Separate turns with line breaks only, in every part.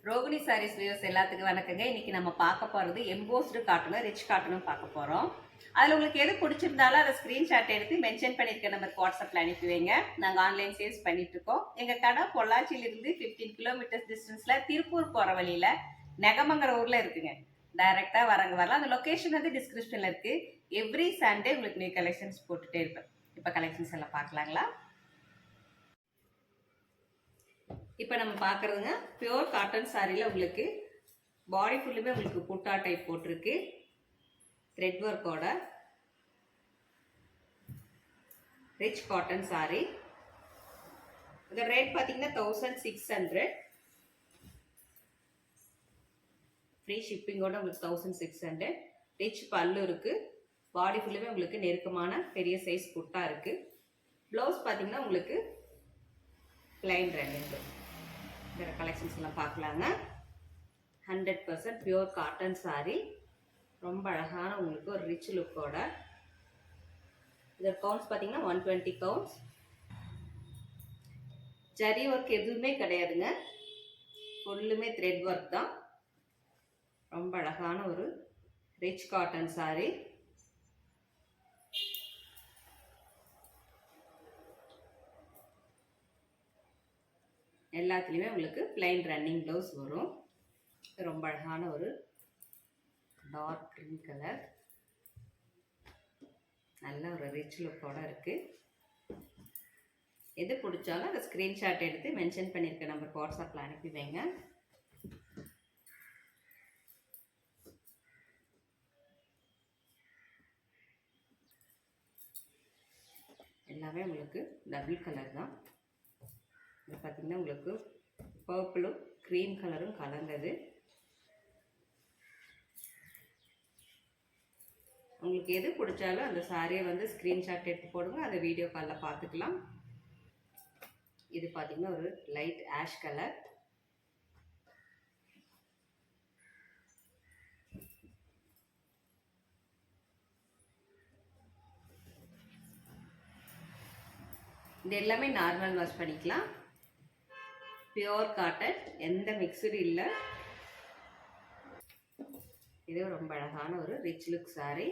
Rohini saris views எல்லாத்துக்கும் வணக்கங்க. இன்னைக்கு நம்ம பார்க்க போகிறது எம்போஸ்டு காட்டனும் ரிச் காட்டனும் பார்க்க போகிறோம். அதில் உங்களுக்கு எது பிடிச்சிருந்தாலும் அதை ஸ்க்ரீன்ஷாட் எடுத்து மென்ஷன் பண்ணியிருக்க நம்பருக்கு வாட்ஸ்அப்பில் அனுப்பி வைங்க. நாங்கள் ஆன்லைன் சேல்ஸ் பண்ணிட்டு இருக்கோம். எங்கள் கடை பொள்ளாச்சியிலிருந்து 15 கிலோமீட்டர்ஸ் டிஸ்டன்ஸில் திருப்பூர் போகிற வழியில் நெகமங்கிற ஊரில் இருக்குங்க. டைரெக்டாக வரலாம். அந்த லொக்கேஷன் வந்து டிஸ்கிரிப்ஷனில் இருக்குது. எவ்ரி சண்டே உங்களுக்கு நியூ கலெக்ஷன்ஸ் போட்டுகிட்டே இருப்பேன். இப்போ கலெக்ஷன்ஸ் எல்லாம் பார்க்கலாங்களா? இப்போ நம்ம பார்க்குறதுங்க பியோர் காட்டன் சாரியில் உங்களுக்கு பாடி ஃபுல்லுமே உங்களுக்கு புட்டா டைப் போட்டிருக்கு. த்ரெட் ஒர்க்கோட ரிச் காட்டன் சாரி. இந்த ரேட் பார்த்தீங்கன்னா 1600. ஃப்ரீ ஷிப்பிங்கோட உங்களுக்கு 1600. ரிச் பல்லு இருக்குது. பாடி ஃபுல்லுமே உங்களுக்கு நெருக்கமான பெரிய சைஸ் புட்டா இருக்குது. ப்ளவுஸ் பார்த்தீங்கன்னா உங்களுக்கு பிளைன் ரெண்டு. இந்த கலெக்ஷன்ஸ் எல்லாம் பார்க்கலாங்க. 100% பியூர் காட்டன் சாரி. ரொம்ப அழகான உங்களுக்கு ஒரு ரிச் லுக்கோட. இதோட கவுண்ட்ஸ் பார்த்தீங்கன்னா 120 கவுண்ட்ஸ். ஜரி ஒர்க் எதுவுமே கிடையாதுங்க. ஃபுல்லுமே த்ரெட் ஒர்க் தான். ரொம்ப அழகான ஒரு ரிச் காட்டன் சாரி. எல்லாத்துலேயுமே உங்களுக்கு பிளைன் ரன்னிங் ப்ளவுஸ் வரும். ரொம்ப அழகான ஒரு டார்க் க்ரீன் கலர். நல்ல ஒரு ரிச் லுக்கோட இருக்குது. எது பிடிச்சாலும் அதை ஸ்க்ரீன்ஷாட் எடுத்து மென்ஷன் பண்ணியிருக்க நம்பருக்கு வாட்ஸ்அப்பில் அனுப்பி வைங்க. எல்லாமே உங்களுக்கு டபுள் கலர் தான். இது பார்த்திங்கன்னா உங்களுக்கு பர்பிளும் க்ரீம் கலரும் கலந்தது. உங்களுக்கு எது பிடிச்சாலும் அந்த சாரியை வந்து ஸ்க்ரீன்ஷாட் எடுத்து போடுங்க. அதை வீடியோ காலில் பார்த்துக்கலாம். இது பார்த்திங்கன்னா ஒரு லைட் ஆஷ் கலர். இது எல்லாமே நார்மல் வாஷ் பண்ணிக்கலாம். பியோர் காட்டன், எந்த மிக்சரும் இல்லை. இது ரொம்ப அழகான ஒரு ரிச் லுக் சாரி.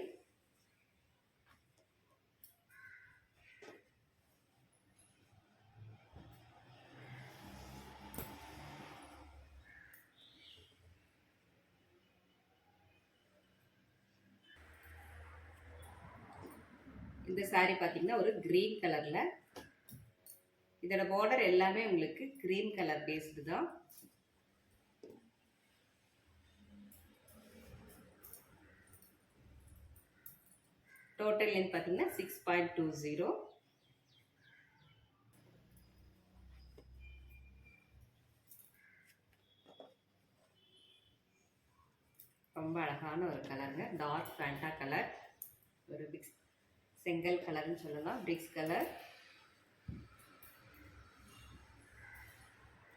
இந்த சாரி பார்த்தீங்கன்னா ஒரு கிரீன் கலர்ல. இதோட பார்டர் எல்லாமே உங்களுக்கு கிரீன் கலர் பேஸ்டு தான். டோட்டல் லென்த் பார்த்தீங்கன்னா 6.20. ரொம்ப அழகான ஒரு கலருங்க. Dark Fanta colour. ஒரு செங்கல் கலர்னு சொல்லலாம். Bricks colour.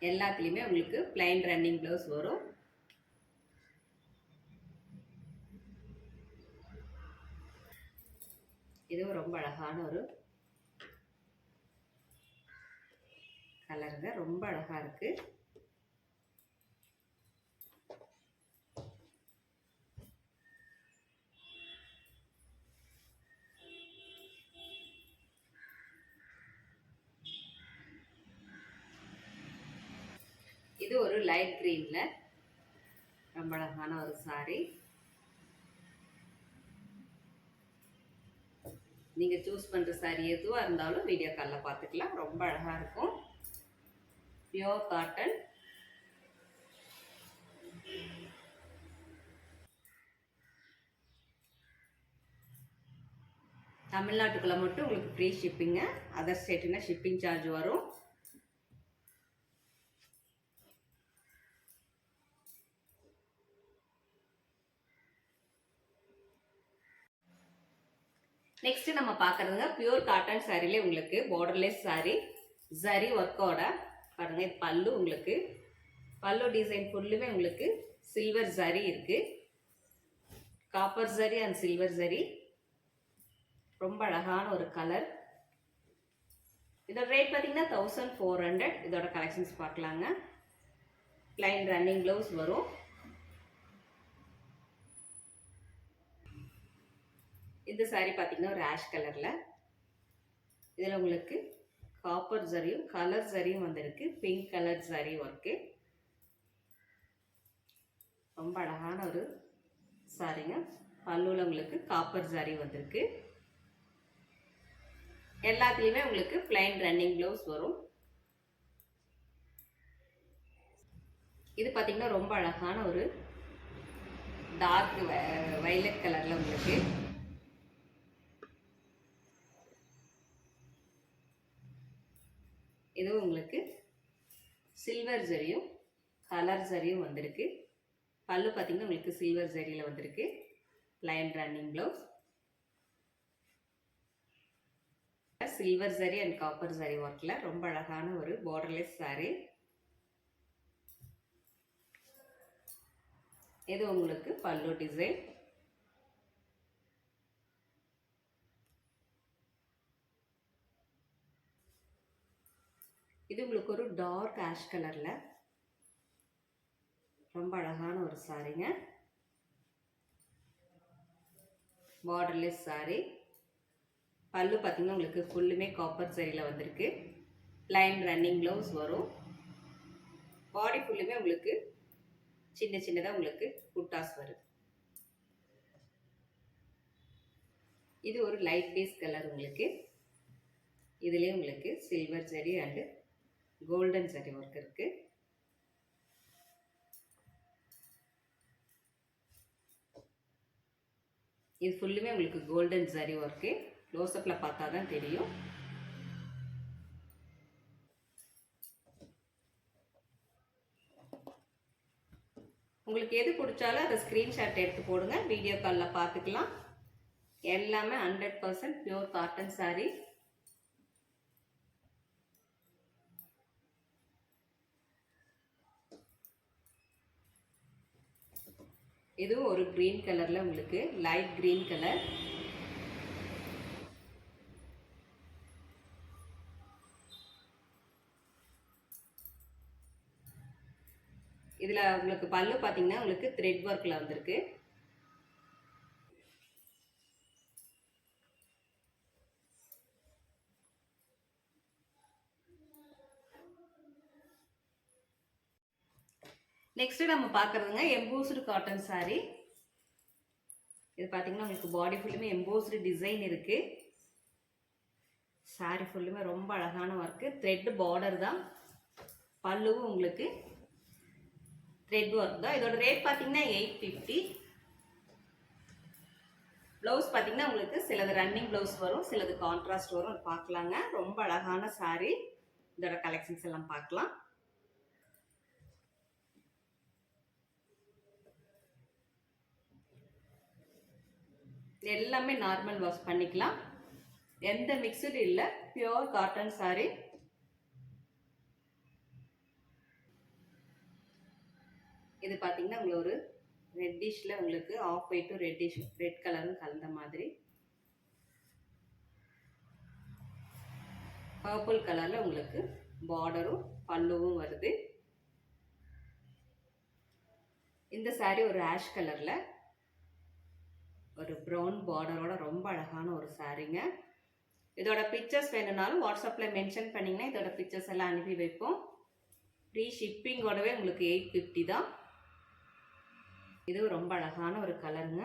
எல்லாத்துலேயுமே உங்களுக்கு பிளைன் ரன்னிங் ப்ளவுஸ் வரும். இதுவும் ரொம்ப அழகான ஒரு கலருங்க. ரொம்ப அழகா இருக்கு. இது ஒரு லைட் கிரீன்ல ரொம்ப அழகான ஒரு சாரி. நீங்க சூஸ் பண்ற சாரி எதுவா இருந்தாலும் வீடியோ காலில் பார்த்துக்கலாம். ரொம்ப அழகா இருக்கும். Pure cotton. தமிழ்நாட்டுக்குள்ள மட்டும் உங்களுக்கு ஃப்ரீ ஷிப்பிங்க. அதர் ஸ்டேட்னா ஷிப்பிங் சார்ஜ் வரும். நெக்ஸ்ட் நம்ம பார்க்கறதுங்க பியூர் காட்டன் சாரிலே உங்களுக்கு பார்டர்லெஸ் சாரி. ஜரி ஒர்க்கோட பாருங்க. இது பல்லு. உங்களுக்கு பல்லு டிசைன் ஃபுல்லுமே உங்களுக்கு சில்வர் ஜரி இருக்கு. Copper zari and silver zari. ரொம்ப அழகான ஒரு கலர். இதோட ரேட் பார்த்தீங்கன்னா 1400. இதோட கலெக்ஷன்ஸ் பார்க்கலாங்க. ப்ளைன் ரன்னிங் ப்ளவுஸ் வரும். இந்த saree பார்த்தீங்கன்னா ஒரு ஆஷ் கலரில், இதில் உங்களுக்கு காப்பர் ஜரியும் கலர் ஜரியும் வந்திருக்கு. பிங்க் கலர் ஜரி ஒர்க்கு, ரொம்ப அழகான ஒரு சாரிங்க. பல்லுவில் உங்களுக்கு காப்பர் ஜரி வந்திருக்கு. எல்லாத்துலேயுமே உங்களுக்கு ப்ளைன் ரன்னிங் ப்ளவுஸ் வரும். இது பார்த்தீங்கன்னா ரொம்ப அழகான ஒரு டார்க் வயலட் கலரில் உங்களுக்கு இதுவும் உங்களுக்கு சில்வர் ஜரியும் கலர் ஜரியும் வந்திருக்கு. பல்லு பார்த்தீங்கன்னா உங்களுக்கு சில்வர் ஜரியில் வந்திருக்கு. Plain running blouse, silver zari and copper zari ஒர்க்கில் ரொம்ப அழகான ஒரு பார்டர்லெஸ் saree. இது உங்களுக்கு பல்லு டிசைன். இது உங்களுக்கு ஒரு டார்க் ஆஷ் கலரில் ரொம்ப அழகான ஒரு சாரீங்க. Borderless saree. பல்லு பார்த்தீங்கன்னா உங்களுக்கு ஃபுல்லுமே காப்பர் ஜரியில் வந்திருக்கு. ப்ளைன் ரன்னிங் ப்ளவுஸ் வரும். பாடி ஃபுல்லுமே உங்களுக்கு சின்ன சின்னதாக உங்களுக்கு புட்டாஸ் வருது. இது ஒரு லைட் பேஸ் கலர் உங்களுக்கு. இதுலேயே உங்களுக்கு silver zari and golden zari work இருக்கு. இது ஃபுல்லுமே உங்களுக்கு கோல்டன் ஜரி ஒர்க்கு. க்ளோஸ்அப்பில் பார்த்தா தான் தெரியும். உங்களுக்கு எது பிடிச்சாலும் அதை ஸ்க்ரீன்ஷாட் எடுத்து போடுங்க, வீடியோ காலில் பார்த்துக்கலாம். எல்லாமே 100% பியூர் காட்டன் saree. இதுவும் ஒரு கிரீன் கலரில் உங்களுக்கு லைட் கிரீன் கலர். இதில் உங்களுக்கு பல்லு பார்த்தீங்கன்னா உங்களுக்கு த்ரெட் ஒர்க்கில் வந்திருக்கு. நெக்ஸ்ட் நம்ம பார்க்குறதுங்க எம்போஸ்டு காட்டன் saree. இது பார்த்தீங்கன்னா உங்களுக்கு பாடி ஃபுல்லுமே எம்போஸ்டு டிசைன் இருக்குது. saree ஃபுல்லுமே ரொம்ப அழகான ஒர்க்கு. த்ரெட் பார்டர் தான். பல்லுவும் உங்களுக்கு த்ரெட் ஒர்க் தான். இதோட ரேட் பார்த்தீங்கன்னா 850. ப்ளவுஸ் பார்த்தீங்கன்னா உங்களுக்கு சிலது ரன்னிங் ப்ளவுஸ் வரும், சிலது கான்ட்ராஸ்ட் வரும். பார்க்கலாங்க. ரொம்ப அழகான saree. இதோட கலெக்ஷன்ஸ் எல்லாம் பார்க்கலாம். எல்லாமே நார்மல் வாஷ் பண்ணிக்கலாம். எந்த மிக்சடு இல்லை, பியோர் காட்டன் saree. இது பார்த்தீங்கன்னா உங்களுக்கு ஒரு ரெட்டிஷில் உங்களுக்கு ஆஃப் ஒயிட்டும் ரெட் கலரும் கலந்த மாதிரி பர்பிள் கலரில் உங்களுக்கு பார்டரும் பல்லுவும் வருது. இந்த saree ஒரு ஆஷ் கலரில் ஒரு ப்ரௌன் பார்டரோட ரொம்ப அழகான ஒரு சாரீங்க. இதோட பிக்சர்ஸ் வேணும்னாலும் வாட்ஸ்அப்பில் மென்ஷன் பண்ணிங்கன்னா இதோட பிக்சர்ஸ் எல்லாம் அனுப்பி வைப்போம். ஃப்ரீ ஷிப்பிங்கோடவே உங்களுக்கு 850 தான். இது ரொம்ப அழகான ஒரு கலருங்க.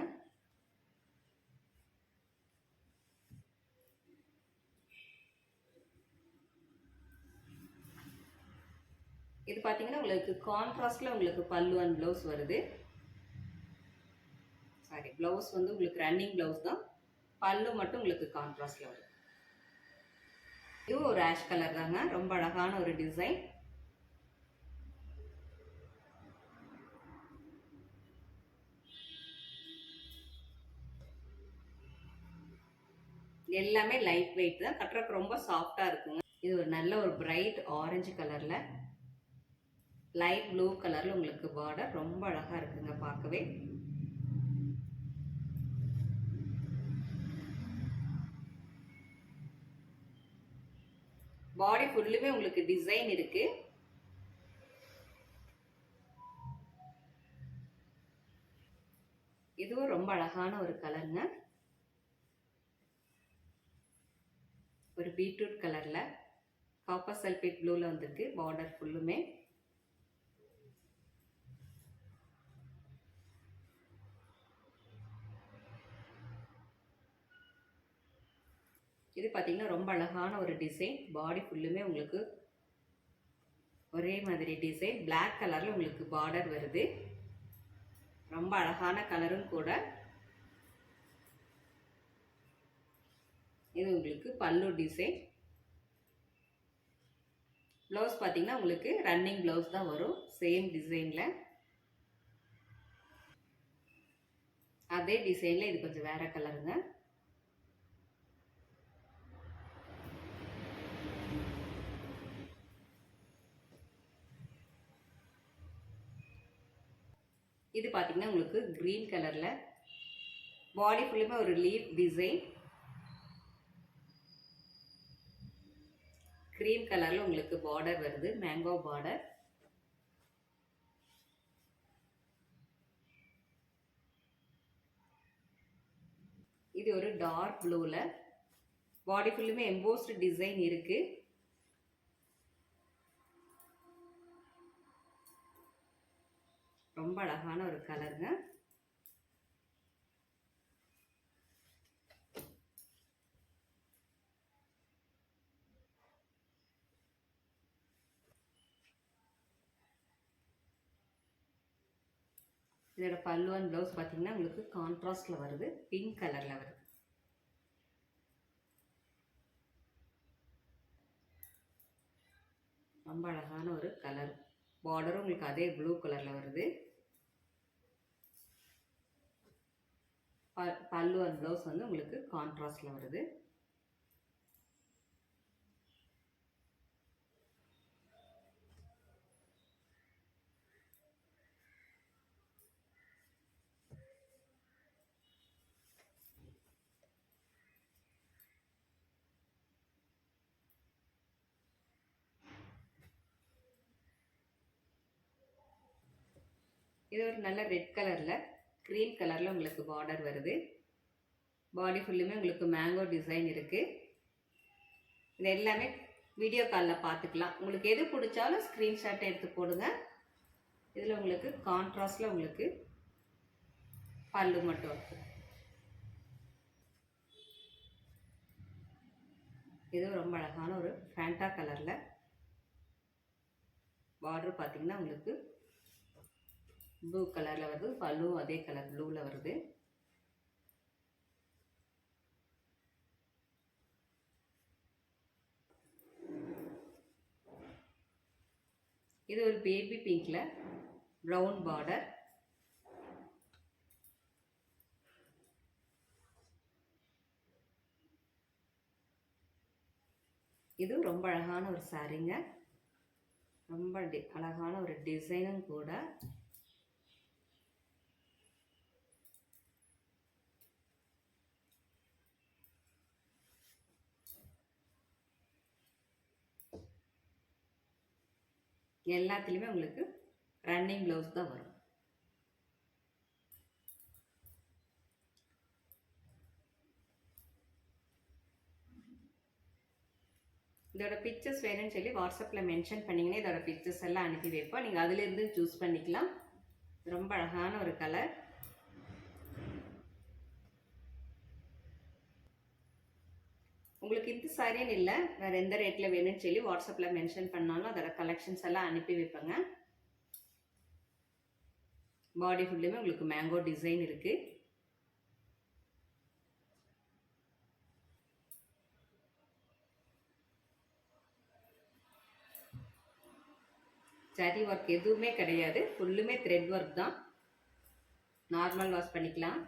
இது பார்த்தீங்கன்னா உங்களுக்கு கான்ட்ராஸ்டில் உங்களுக்கு பல்லு அண்ட் ப்ளவுஸ் வருது. சாரி, ப்ளவுஸ் வந்து உங்களுக்கு ரன்னிங் ப்ளவுஸ் தான். பல்லு மட்டும் உங்களுக்கு கான்ட்ராஸ்டில் வருது. இதுவும் ஒரு ஆஷ் கலர் தாங்க. ரொம்ப அழகான ஒரு டிசைன். எல்லாமே லைட் வெயிட் தான். கட்டுறதுக்கு ரொம்ப சாஃப்டாக இருக்குங்க. இது ஒரு நல்ல ஒரு பிரைட் ஆரஞ்சு கலரில் லைட் ப்ளூ கலரில் உங்களுக்கு பார்டர் ரொம்ப அழகாக இருக்குங்க பார்க்கவே. பாடி ஃபுல்லுமே உங்களுக்கு டிசைன் இருக்கு. இதுவும் ரொம்ப அழகான ஒரு கலருங்க. ஒரு பீட்ரூட் கலரில் காப்பர் சல்ஃபேட் ப்ளூவில் வந்திருக்கு. பார்டர் ஃபுல்லுமே இது பார்த்தீங்கன்னா ரொம்ப அழகான ஒரு டிசைன். பாடி ஃபுல்லுமே உங்களுக்கு ஒரே மாதிரி டிசைன். பிளாக் கலரில் உங்களுக்கு பார்டர் வருது. ரொம்ப அழகான கலரும் கூட. இது உங்களுக்கு பல்லு டிசைன். ப்ளவுஸ் பார்த்தீங்கன்னா உங்களுக்கு ரன்னிங் ப்ளவுஸ் தான் வரும். சேம் டிசைனில் அதே டிசைனில் இது கொஞ்சம் வேற கலருங்க. இது பார்த்தீங்கன்னா உங்களுக்கு க்ரீன் கலரில் பாடி ஃபுல்லுமே ஒரு லீஃப் டிசைன். க்ரீம் கலரில் உங்களுக்கு பார்டர் வருது, மேங்கோ பார்டர். இது ஒரு டார்க் ப்ளூவில் பாடி ஃபுல்லுமே எம்போஸ்டு டிசைன் இருக்கு. ரொம்ப அழகான ஒரு கலருங்க. இதோட பல்லு அண்ட் ப்ளவுஸ் பார்த்தீங்கன்னா உங்களுக்கு கான்ட்ராஸ்டில் வருது, பிங்க் கலரில் வருது. ரொம்ப அழகான ஒரு கலர். பார்டரும் உங்களுக்கு அதே ப்ளூ கலரில் வருது. பல்லு அண்ட் ப்ளவுஸ் வந்து உங்களுக்கு கான்ட்ராஸ்டில் வருது. இது ஒரு நல்ல ரெட் கலரில் க்ரீன் கலரில் உங்களுக்கு பார்டர் வருது. பாடி ஃபுல்லுமே உங்களுக்கு மேங்கோ டிசைன் இருக்குது. இது எல்லாமே வீடியோ காலில் பார்த்துக்கலாம். உங்களுக்கு எது பிடிச்சாலும் ஸ்க்ரீன்ஷாட் எடுத்து போடுங்க. இதில் உங்களுக்கு கான்ட்ராஸ்டில் உங்களுக்கு பல்லு மட்டும் இருக்குது. இது ரொம்ப அழகான ஒரு ஃபேண்டா கலரில் பார்டர் பார்த்தீங்கன்னா உங்களுக்கு ப்ளூ கலரில் வருது. பல்லும் அதே கலர் ப்ளூவில் வருது. இது ஒரு பேபி பிங்க்கில் ப்ரௌன் பார்டர். இது ரொம்ப அழகான ஒரு சாரீங்க. ரொம்ப அழகான ஒரு டிசைனும் கூட. எல்லாத்துலேயுமே உங்களுக்கு ரன்னிங் ப்ளவுஸ் தான் வரும். இதோட பிக்சர்ஸ் வேணும்னு சொல்லி வாட்ஸ்அப்பில் மென்ஷன் பண்ணிங்கன்னா இதோட பிக்சர்ஸ் எல்லாம் அனுப்பி வைப்போம். நீங்கள் அதிலிருந்து சூஸ் பண்ணிக்கலாம். ரொம்ப அழகான ஒரு கலர். உங்களுக்கு இந்த சாரின்னு இல்லை, வேறு எந்த ரேட்டில் வேணும்னு சொல்லி வாட்ஸ்அப்பில் மென்ஷன் பண்ணாலும் அதோட கலெக்ஷன்ஸ் எல்லாம் அனுப்பி வைப்பேங்க. பாடி ஃபுல்லுமே உங்களுக்கு மேங்கோ டிசைன் இருக்குது. ஜரி ஒர்க் எதுவுமே கிடையாது, ஃபுல்லுமே த்ரெட் ஒர்க் தான். நார்மல் வாஷ் பண்ணிக்கலாம்.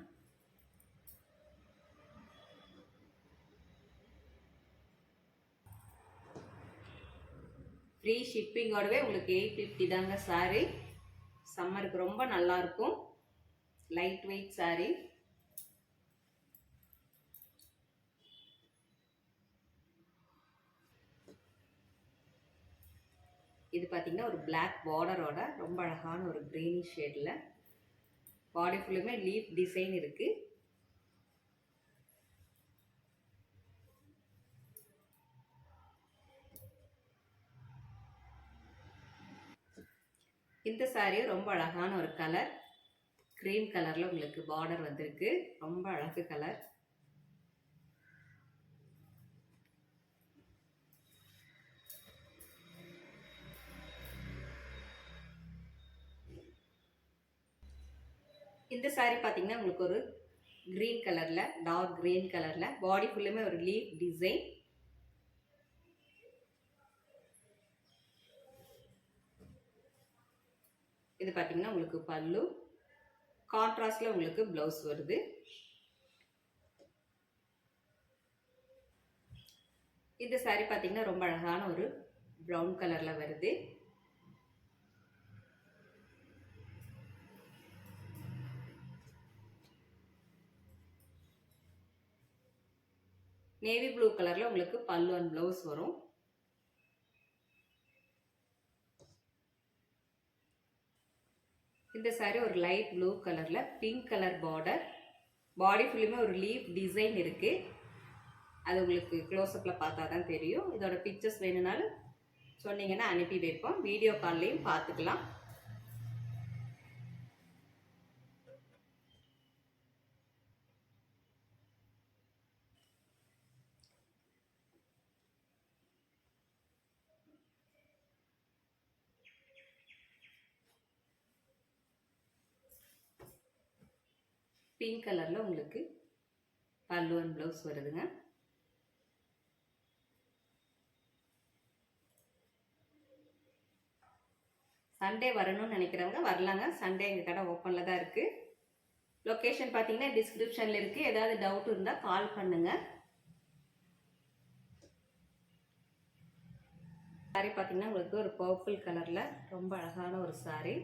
ஃப்ரீ ஷிப்பிங்கோடவே உங்களுக்கு 850 தாங்க சாரி. சம்மருக்கு ரொம்ப நல்லாயிருக்கும். Light weight sorry. இது பார்த்தீங்கன்னா ஒரு பிளாக் பார்டரோட ரொம்ப அழகான ஒரு க்ரீனிஷ் ஷேடில் பாடி ஃபுல்லுமே லீஃப் டிசைன் இருக்கு. இந்த சாரியும் ரொம்ப அழகான ஒரு கலர், கிரீம் கலர்ல உங்களுக்கு பார்டர் வந்திருக்கு. ரொம்ப அழகு கலர். இந்த சாரி பார்த்தீங்கன்னா உங்களுக்கு ஒரு கிரீன் கலர்ல, டார்க் கிரீன் கலர்ல, பாடி ஃபுல்லுமே ஒரு லீஃப் டிசைன். இது பார்த்தீங்கன்னா உங்களுக்கு பல்லு, கான்ட்ராஸ்ட்ல உங்களுக்கு பிளவுஸ் வருது. இந்த சாரி பார்த்தீங்கன்னா ரொம்ப அழகான ஒரு ப்ரௌன் கலர்ல வருது. நேவி ப்ளூ கலர்ல உங்களுக்கு பல்லு அண்ட் பிளவுஸ் வரும். இந்த சாரி ஒரு லைட் ப்ளூ கலர்ல பிங்க் கலர் பார்டர், பாடி ஃபுல்லுமே ஒரு லீஃப் டிசைன் இருக்கு. அது உங்களுக்கு க்ளோஸ்அப்ல பார்த்தா தான் தெரியும். இதோட பிக்சர்ஸ் வேணும்னாலும் சொன்னீங்கன்னா அனுப்பி வைப்போம். வீடியோ கால்லையும் பார்த்துக்கலாம். பிங்க் கலர்ல உங்களுக்கு பல்லு அண்ட் பிளவுஸ் வருதுங்க. சண்டே வரணும்னு நினைக்கிறவங்க வரலாங்க. சண்டே எங்கள் கடை ஓப்பனில் தான் இருக்குது. லொக்கேஷன் பார்த்தீங்கன்னா டிஸ்கிரிப்ஷனில் இருக்குது. ஏதாவது டவுட் இருந்தால் கால் பண்ணுங்கள். சாரி பார்த்தீங்கன்னா உங்களுக்கு ஒரு பர்பிள் கலரில் ரொம்ப அழகான ஒரு சாரி.